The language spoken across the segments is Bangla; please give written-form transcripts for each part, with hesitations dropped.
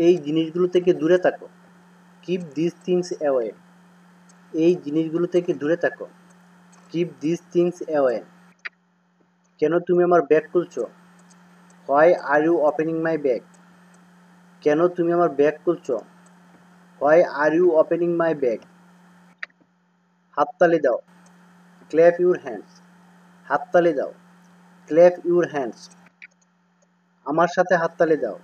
এই জিনিসগুলো থেকে দূরে থাকো। Keep this things away. এই জিনিসগুলো থেকে দূরে থাকো। Keep this things away. কেন তুমি আমার ব্যাগ খুলছো? Why are you opening my bag. কেন তুমি আমার ব্যাগ খুলছো? Why are you opening my bag. হাততালি দাও। Clap your hands. হাততালি দাও। Clap your hands. আমার সাথে হাততালি দাও।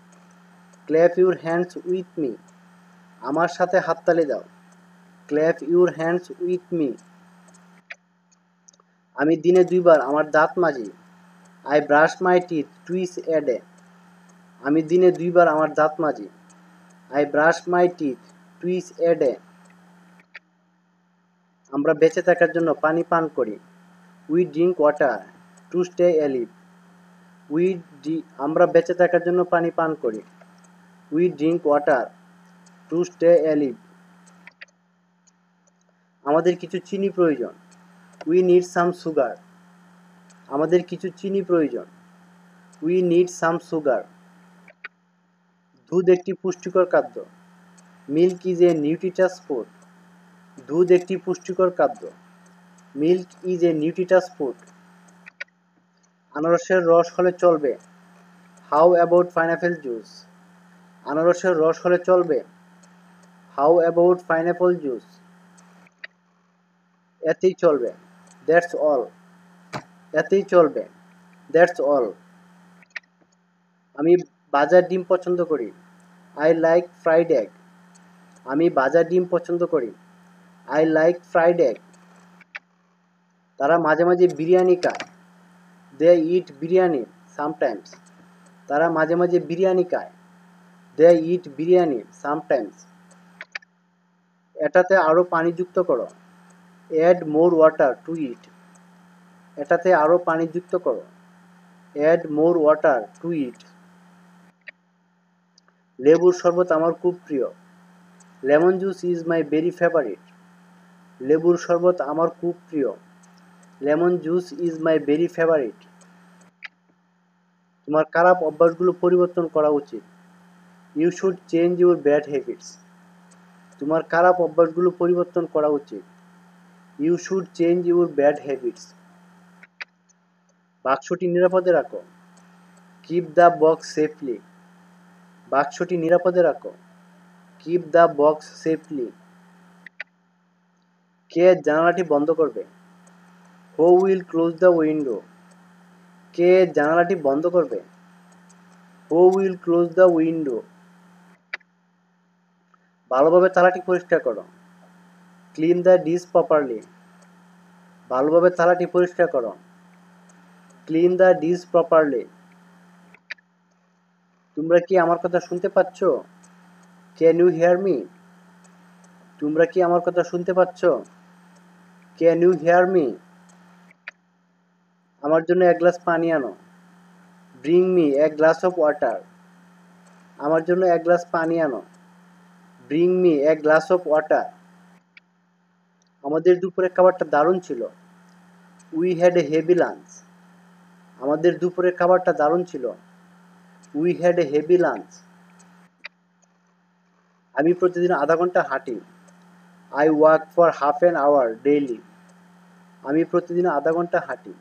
Clap your hands with me. আমার সাথে হাততালি দাও। Clap your hands with me. আমি দিনে 2 বার আমার দাঁত মাজি। I brush my teeth twice a day. আমি দিনে 2 বার আমার দাঁত মাজি। I brush my teeth twice a day. আমরা বেঁচে থাকার জন্য পানি পান করি। We drink water to stay alive. আমরা বেঁচে থাকার জন্য পানি পান করি। We drink water to stay alive. আমাদের কিছু চিনি প্রয়োজন। We need some sugar. আমাদের কিছু চিনি প্রয়োজন। We need some sugar. দুধ একটি পুষ্টিকর খাদ্য। Milk is a nutritious food. দুধ একটি পুষ্টিকর খাদ্য। Milk is a nutritious food. আনারসের রস হলে চলবে। How about pineapple juice. আনারসের রস হলে চলবে। How about pineapple juice. এতেই চলবে। That's all. এতেই চলবে। That's all. আমি ভাজা ডিম পছন্দ করি। I like fried egg. আমি ভাজা ডিম পছন্দ করি। I like fried egg. তারা মাঝে মাঝে বিরিয়ানি খায়। They eat biryani sometimes. তারা মাঝে মাঝে বিরিয়ানি খায়। They eat biryani sometimes. এটাতে আরও পানি যুক্ত করো। Add more water to it. এটাতে আরও পানি যুক্ত করো। Add more water to it. লেবুর শরবত আমার খুব প্রিয়। Lemon juice is my very favourite. লেবুর শরবত আমার খুব প্রিয়। Lemon juice is my very favourite. তোমার খারাপ অভ্যাসগুলো পরিবর্তন করা উচিত। You should change your bad habits. তোমার খারাপ অভ্যাসগুলো পরিবর্তন করা উচিত। You should change your bad habits. বাক্সটি নিরাপদে রাখো। Keep the box safely. বাক্সটি নিরাপদে রাখো। Keep the box safely. কে জানালাটি বন্ধ করবে? Who will close the window. কে জানালাটি বন্ধ করবে? Who will close the window. ভালোভাবে থালাটি পরিষ্কার করো। Clean the dish properly. ভালোভাবে থালাটি পরিষ্কার করো। Clean the dish properly. তোমরা কি আমার কথা শুনতে পাচ্ছ? Can you hear me? তোমরা কি আমার কথা শুনতে পাচ্ছ? Can you hear me? আমার জন্য 1 গ্লাস পানি আনো। Bring me a glass of water. আমার জন্য 1 গ্লাস পানি আনো। Bring me a glass of water. আমাদের দুপুরের খাবারটা দারুণ ছিল। We had a heavy lunch. আমাদের দুপুরের খাবারটা দারুণ ছিল। We had a heavy lunch. আমি প্রতিদিন আধা ঘন্টা হাঁটি। I walk for half an our daily. আমি প্রতিদিন আধা ঘন্টা হাঁটি।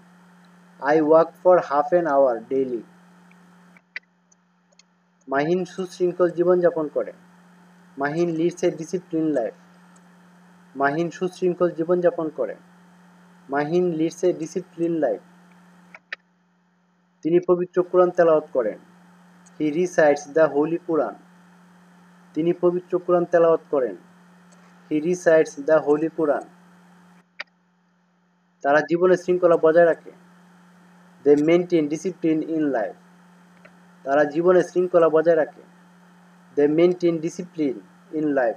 I walk for half an our daily. Mahin সুশৃঙ্খল জীবনযাপন করে। Mahin leads a discipline life. Mahin সুশৃঙ্খল জীবনযাপন করে। Mahin leads a discipline life. তিনি পবিত্র কোরআন তেলাওয়াত করেন। He recites the holy Quran. তিনি পবিত্র কোরআন তেলাওয়াত করেন। He recites the holy Quran. তারা জীবনে শৃঙ্খলা বজায় রাখে। They maintain discipline in life. তারা জীবনে শৃঙ্খলা বজায় রাখে। They maintain discipline in life.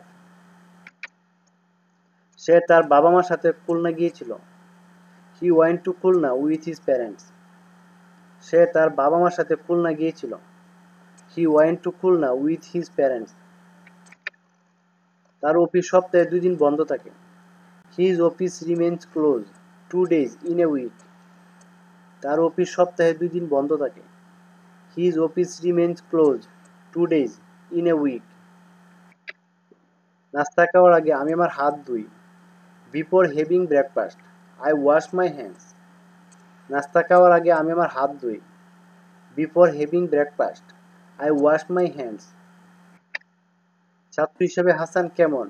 সে তার বাবা মার সাথে খুলনা গিয়েছিল। He went to Khulna with his parents. সে তার বাবা মার সাথে খুলনা গিয়েছিল। He went to Khulna with his parents. তার অফিস সপ্তাহে 2 দিন বন্ধ থাকে। His office remains close 2 days in a week. তার অফিস সপ্তাহে 2 দিন বন্ধ থাকে। His office remains close 2 days in a week. নাস্তা খাওয়ার আগে আমি আমার হাত ধুই। Before having breakfast, I wash my hands. নাস্তা খাওয়ার আগে আমি আমার হাত ধুই। Before having breakfast, I wash my hands. ছাত্র হিসেবে হাসান কেমন?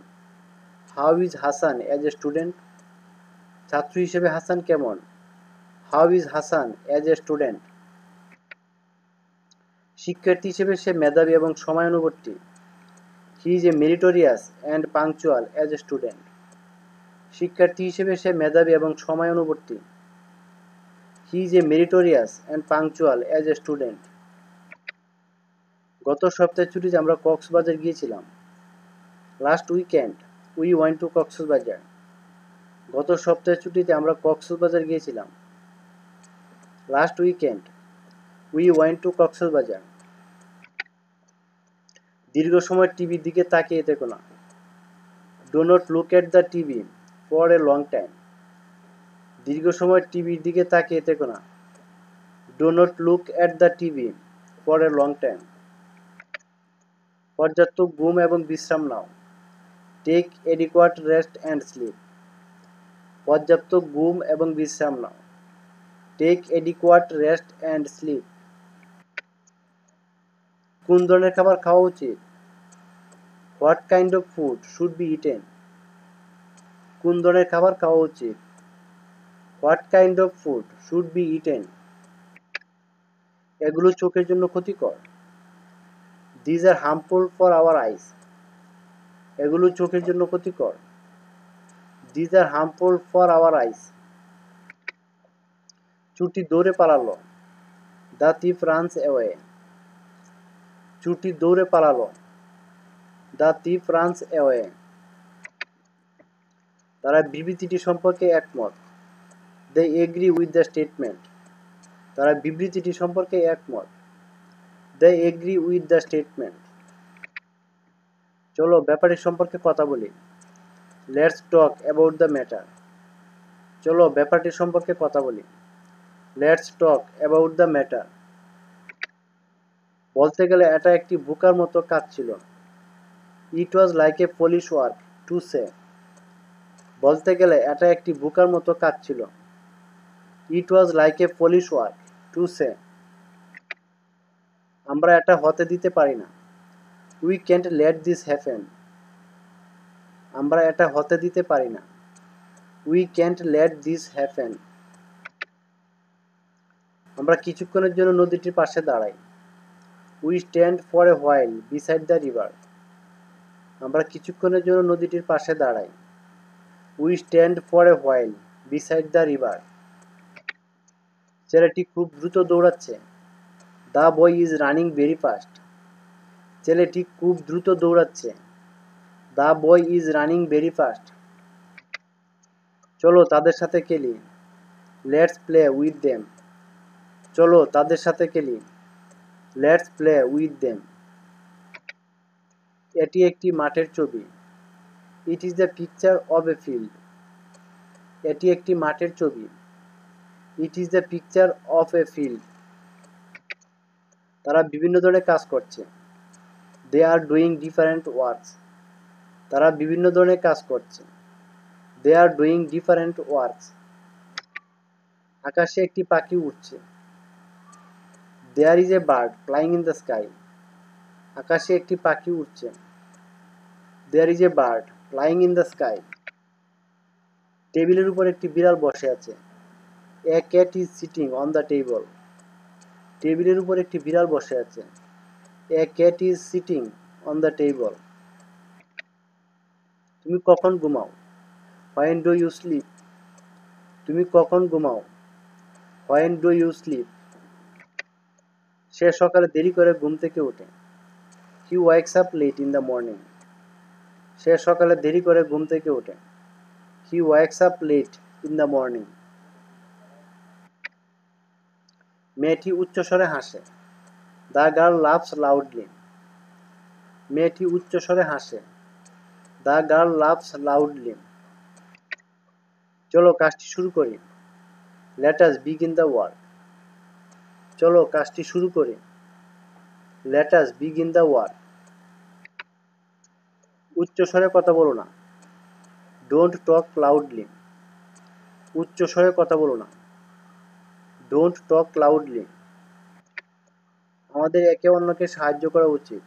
How is Hassan as a student? ছাত্র হিসেবে হাসান কেমন? How is Hassan as a student? শিক্ষার্থী হিসেবে সে মেধাবী এবং সময়ানুবর্তী। He is a meritorious and punctual as a student. শিক্ষার্থী হিসেবে সে মেধাবী এবং সময়ানুবর্তী। He is a meritorious and punctual as a student. গত সপ্তাহের ছুটিতে আমরা কক্সবাজার গিয়েছিলাম। Last weekend we went to Cox's Bazar. গত সপ্তাহের ছুটিতে আমরা কক্সবাজার গিয়েছিলাম। Last weekend we went to Cox's Bazar. দীর্ঘ সময় টিভির দিকে তাকিয়ে থেকো না। Do not look at the TV for a long time. দীর্ঘ সময় টিভির দিকে তাকিয়ে থেকো না। Do not look at the TV for a long time. পর্যাপ্ত ঘুম এবং বিশ্রাম নাও। Take adequate rest and sleep. পর্যাপ্ত ঘুম এবং বিশ্রাম নাও। Take adequate rest and sleep. কোন ধরনের খাবার খাওয়া উচিত? What kind of food should be eaten? কোন ধরনের খাবার খাওয়া উচিত? What kind of food should be eaten? এগুলো চোখের জন্য ক্ষতিকর। These are harmful for our eyes. এগুলো চোখের জন্য ক্ষতিকর। These are harmful for our eyes. চুটি দৌড়ে পালালো। The thief runs away. চুটি দৌড়ে পালালো। The thief runs away. তারা বিবৃতিটি সম্পর্কে একমত। They agree with the statement. তারা বিবৃতিটি সম্পর্কে একমত। They agree with the statement. চলো ব্যাপারটি সম্পর্কে কথা বলি। Let's talk about the matter. চলো ব্যাপারটি সম্পর্কে কথা বলি। Let's talk about the matter. বলতে গেলে এটা একটি বোকার মতো কাজ ছিল। It was like a foolish work to say. বলতে গেলে এটা একটি বোকার মতো কাজ ছিল। It was like a foolish work to say. আমরা এটা হতে দিতে পারি না। We can't let this happen. আমরা এটা হতে দিতে পারি না। We can't let this happen. আমরা কিছুক্ষণের জন্য নদীটির পাশে দাঁড়াই। We stand for a while beside the river. আমরা কিছুক্ষণের জন্য নদীটির পাশে দাঁড়াই। We stand for a while beside the river. ছেলেটি খুব দ্রুত দৌড়াচ্ছে। The boy is running very fast. ছেলেটি খুব দ্রুত দৌড়াচ্ছে। The boy is running very fast. চলো তাদের সাথে খেলি। Let's play with them. চলো তাদের সাথে খেলি। Let's play with them. এটি একটি মাঠের ছবি। It is the picture of a field. এটি একটি মাঠের ছবি। It is the picture of a field. তারা বিভিন্ন ধরনের কাজ করছে। They are doing different works. তারা বিভিন্ন ধরনের কাজ করছে। They are doing different works. আকাশে একটি পাখি উড়ছে। There is a bird flying in the sky. আকাশে একটি পাখি উড়ছে। There is a bird flying in the sky. টেবিলের উপর একটি বিড়াল বসে আছে। A cat is sitting on the table. টেবিলের উপর একটি বিড়াল বসে আছে। A cat is sitting on the table. তুমি কখন ঘুমাও? When do you sleep? তুমি কখন ঘুমাও? When do you sleep? সে সকালে দেরি করে ঘুম থেকে ওঠে। He wakes up late in the morning. সে সকালে দেরি করে ঘুম থেকে ওঠে। He wakes up late in the morning. মেয়েটি উচ্চস্বরে হাসে। The girl laughs loudly. মেয়েটি উচ্চস্বরে হাসে। The girl laughs loudly. চলো কাজটি শুরু করি। Let us begin the work. চলো কাজটি শুরু করি। Let us begin the work. উচ্চস্বরে কথা বলো না। Don't talk loudly. উচ্চস্বরে কথা বলো না। Don't talk loudly. আমাদের একে অন্যকে সাহায্য করা উচিত।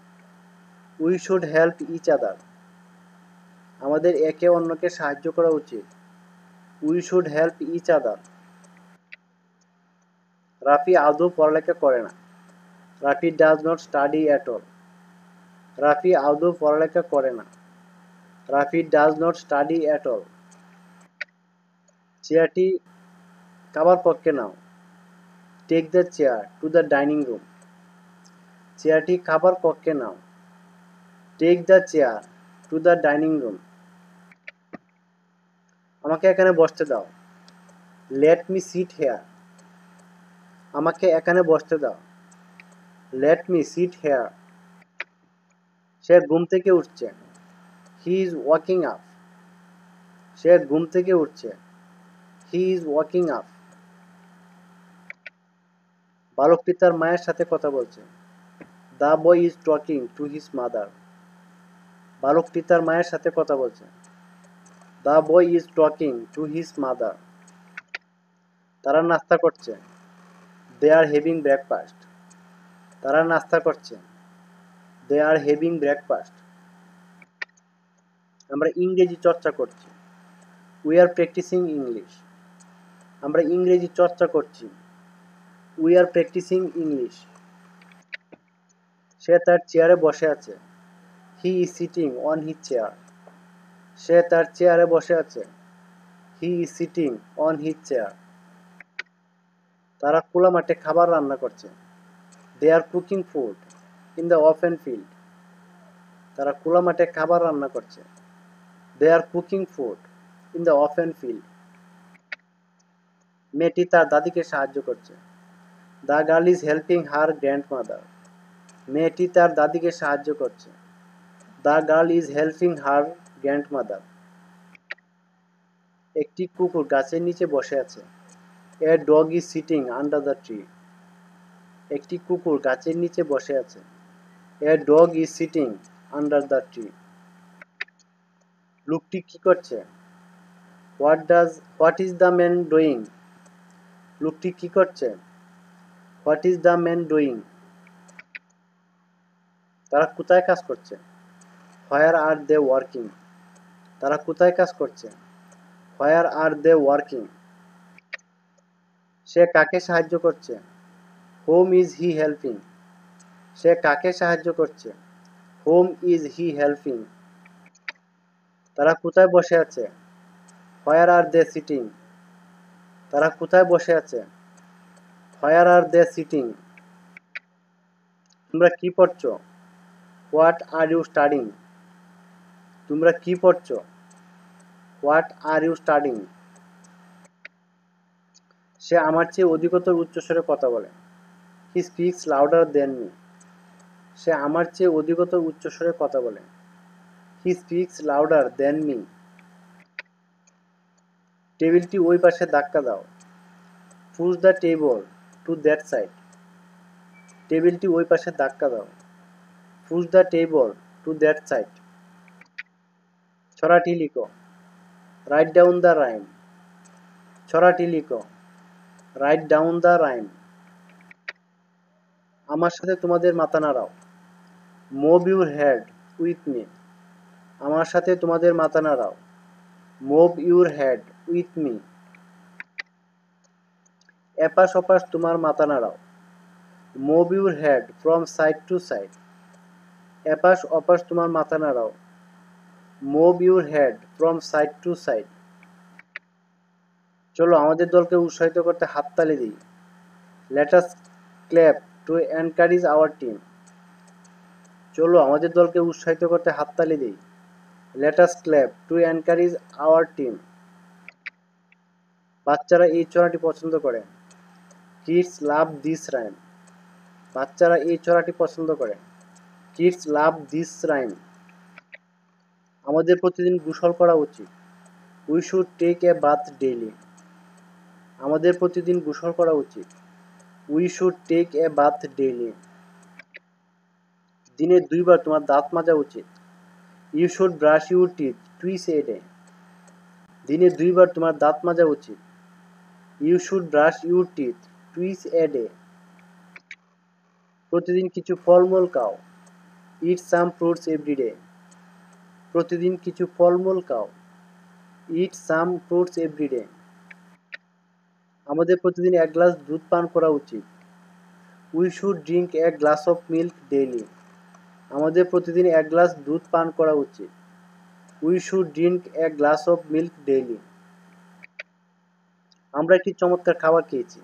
We should help each other. আমাদের একে অন্যকে সাহায্য করা উচিত। We should help each other. Rafi আদৌ পড়ালেখা করে না। Rafi does not study at all. Rafi আদৌ পড়ালেখা করে না। Rafi does not study at all. চেয়ারটি খাবার কক্ষে নাও। Take the chair to the dining room. চেয়ারটি খাবার কক্ষে নাও। Take the chair to the dining room. আমাকে এখানে বসতে দাও। Let me sit here. আমাকে এখানে বসতে দাও। Let me sit here. সে ঘুম থেকে উঠছে। He is waking up. সে ঘুম থেকে উঠছে। He is waking up. বালকটি তার মায়ের সাথে কথা বলছে। The boy is talking to his mother. বালকটি তার মায়ের সাথে কথা বলছে। The boy is talking to his mother. তারা নাস্তা করছে। They are having breakfast. তারা নাস্তা করছে। They are having breakfast. আমরা ইংরেজি চর্চা করছি। We are practising English. আমরা ইংরেজি চর্চা করছি। We are practising English. সে তার চেয়ারে বসে আছে। He is sitting on his chair. সে তার চেয়ারে বসে আছে। He is sitting on his chair. তারা খোলা মাঠে খাবার রান্না করছে। They are cooking food in the open field. তারা খোলা মাঠে খাবার রান্না করছে। They are cooking food in the open field. মেয়েটি তার দাদিকে সাহায্য করছে। The girl is helping her grandmother. মেয়েটি তার দাদিকে সাহায্য করছে। The girl is helping her grandmother. একটি কুকুর গাছের নিচে বসে আছে। A dog is sitting under the tree. একটি কুকুর গাছের নিচে বসে আছে। A dog is sitting under the tree. লোকটি কি করছে? What is the man doing? লোকটি কি করছে? What is the man doing? তারা কোথায় কাজ করছে? হোয়ার আর দে ওয়ার্কিং? তারা কোথায় কাজ করছে? হোয়ার আর দে ওয়ার্কিং? সে কাকে সাহায্য করছে? Whom is he helping? সে কাকে সাহায্য করছে? Whom is he helping? তারা কোথায় বসে আছে? Where are they sitting? তারা কোথায় বসে আছে? Where are they sitting? তোমরা কি পড়ছো? What are you studying? তোমরা কি পড়ছো? What are you studying? সে আমার চেয়ে অধিকতর উচ্চস্বরে কথা বলে। He speaks louder than me. সে আমার চেয়ে অধিকতর উচ্চস্বরে কথা বলে। He speaks louder than me. টেবিলটি ওই পাশে ধাক্কা দাও। Push the table to that side. টেবিলটি ওই পাশে ধাক্কা দাও। Push the table to that side. ছড়াটি লিখো। Write down the rhyme. ছড়াটি লিখো। Write down the rhyme. আমার সাথে তোমাদের মাথা নাড়াও। Move your head with me. আমার সাথে তোমাদের মাথা নাড়াও। Move your head with me. এপাশ ওপাশ তোমার মাথা নাড়াও। Move your head from side to side. এপাশ ওপাশ তোমার মাথা নাড়াও। Move your head from side to side. চলো আমাদের দলকে উৎসাহিত করতে হাততালি দিই। Let us clap to encourage our team. চলো আমাদের দলকে উৎসাহিত করতে হাততালি দিই। Let us clap to encourage our team. বাচ্চারা এই ছড়াটি পছন্দ করে। Kids love this rhyme. বাচ্চারা এই ছড়াটি পছন্দ করে। Kids love this rhyme. আমাদের প্রতিদিন গোসল করা উচিত। We should take a bath daily. আমাদের প্রতিদিন গোসল করা উচিত। We should take a bath daily. দিনে 2 বার তোমার দাঁত মাজা উচিত। You should brush your teeth twice a day. দিনে 2 বার তোমার দাঁত মাজা উচিত। You should brush your teeth twice a day. প্রতিদিন কিছু ফলমূল খাও। Eat some fruits every day. প্রতিদিন কিছু ফলমূল খাও। Eat some fruits every day. আমাদের প্রতিদিন 1 গ্লাস দুধ পান করা উচিত। We should drink a glass of milk daily. আমাদের প্রতিদিন 1 গ্লাস দুধ পান করা উচিত। We should drink a glass of milk daily. আমরা একটি চমৎকার খাবার খেয়েছি।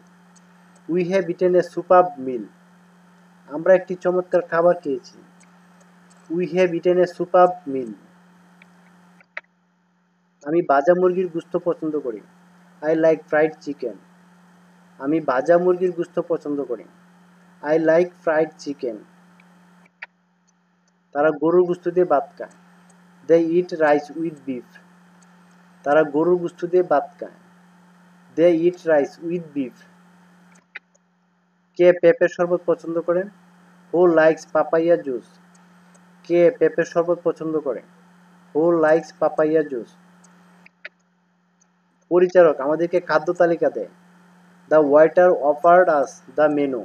উই হ্যাভ ইটেন এ সুপারব মিল। আমরা একটি চমৎকার খাবার খেয়েছি। উই হ্যাভ ইটেন এ সুপারব মিল। আমি ভাজা মুরগির গোশত পছন্দ করি। I like fried chicken. আমি ভাজা মুরগির গোশত পছন্দ করি। I like fried chicken. তারা গরুর গোশত দিয়ে ভাত খায়। They eat rice with beef. তারা গরুর গোশত দিয়ে ভাত খায়। They eat rice with beef. কে পেঁপের শরবত পছন্দ করেন? Who likes papaya juice. কে পেঁপের শরবত পছন্দ করে? Who likes papaya juice. পরিচারক আমাদেরকে খাদ্য তালিকা দেয়। The waiter offered us the menu.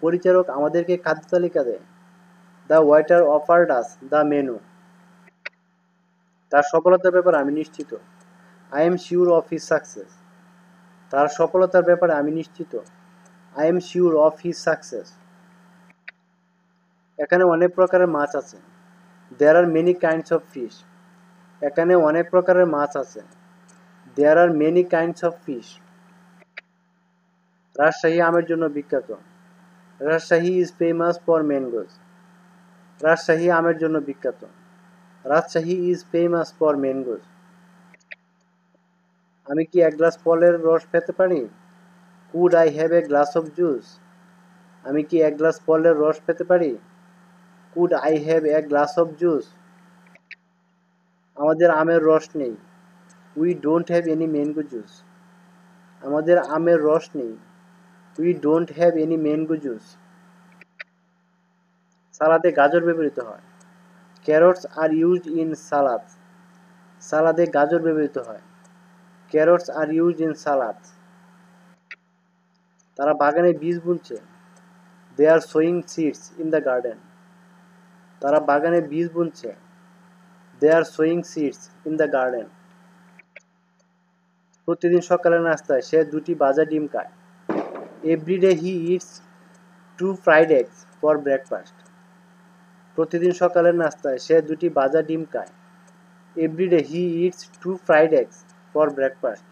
পরিচারক আমাদেরকে খাদ্য তালিকা দেয়। The waiter offered us the menu. তার সফলতার ব্যাপারে আমি নিশ্চিত। I am sure of his success. তার সফলতার ব্যাপারে আমি নিশ্চিত। I am sure of his success. এখানে অনেক প্রকারের মাছ আছে। There are many kinds of fish. এখানে অনেক প্রকারের মাছ আছে। There are many kinds of fish. Rajshahi আমের জন্য বিখ্যাত। Rajshahi is famous for mangoes. Rajshahi আমের জন্য বিখ্যাত। Rajshahi is famous for mangoes. আমি কি 1 গ্লাস ফলের রস পেতে পারি? Could I have a glass of juice. আমি কি 1 গ্লাস ফলের রস পেতে পারি? Could I have a glass of juice. আমাদের আমের রস নেই। We don't have any mango juice. আমাদের আমের রস নেই। We don't have any mango juice. সালাদে গাজর ব্যবহৃত হয়। Carrots are used in salad. সালাদে গাজর ব্যবহৃত হয়। Carrots are used in salad. তারা বাগানে বীজ বুনছে। They are sowing seeds in the garden. তারা বাগানে বীজ বুনছে। They are sowing seeds in the garden. প্রতিদিন সকালের নাস্তায় সে 2টি ভাজা ডিম খায়। Everyday he eats 2 fried eggs for breakfast. প্রতিদিন সকালের নাস্তায় সে 2টি ভাজা ডিম খায়। Everyday he eats 2 fried eggs for breakfast.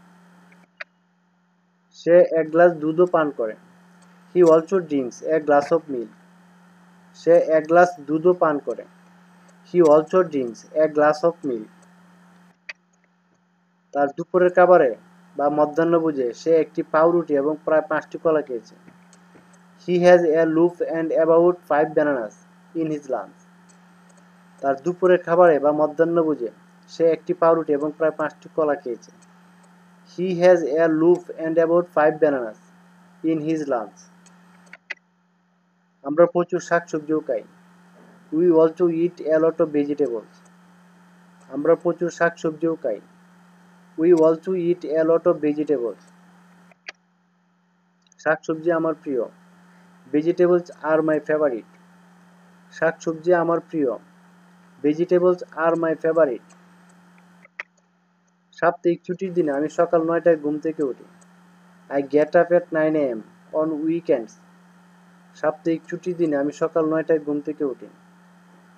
সে 1 গ্লাস দুধও পান করে। He also drinks a glass of milk. সে 1 গ্লাস দুধও পান করে। He also drinks a glass of milk. তার দুপুরের খাবারে বা মধ্যাহ্নভোজে সে একটি পাউরুটি এবং প্রায় 5টি কলা খেয়েছে। He has a loaf and about 5 bananas in his lunch. তার দুপুরের খাবারে বা মধ্যাহ্নভোজে সে একটি পাউরুটি এবং প্রায় 5টি কলা খেয়েছে। He has a loaf and about 5 bananas in his lunch. আমরা প্রচুর শাকসবজিও খাই। We also eat a lot of vegetables. আমরা প্রচুর শাকসবজিও খাই। We also eat a lot of vegetables. শাকসবজি আমার প্রিয়। Vegetables are my favourite. শাকসবজি আমার প্রিয়। Vegetables are my favourite. সাপ্তাহিক ছুটির দিনে আমি সকাল 9টায় ঘুম থেকে উঠি। I get up at 9 AM on weekends. সাপ্তাহিক ছুটির দিনে আমি সকাল 9টায় ঘুম থেকে উঠি।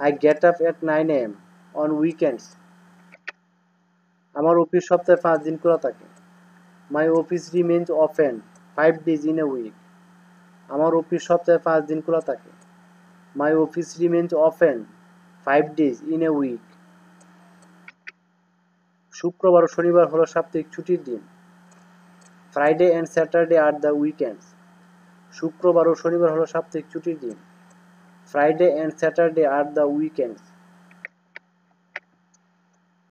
I get up at 9 AM on weekends. আমার অফিস সপ্তাহে 5 দিন খোলা থাকে। My office remains open 5 days in a week. আমার অফিস সপ্তাহে 5 দিন খোলা থাকে। My office remains open 5 days in a week. শুক্রবার ও শনিবার হলো সাপ্তাহিক ছুটির দিন। Friday and Saturday are the weekends. শুক্রবার ও শনিবার হলো সাপ্তাহিক ছুটির দিন। Friday and Saturday are the weekends.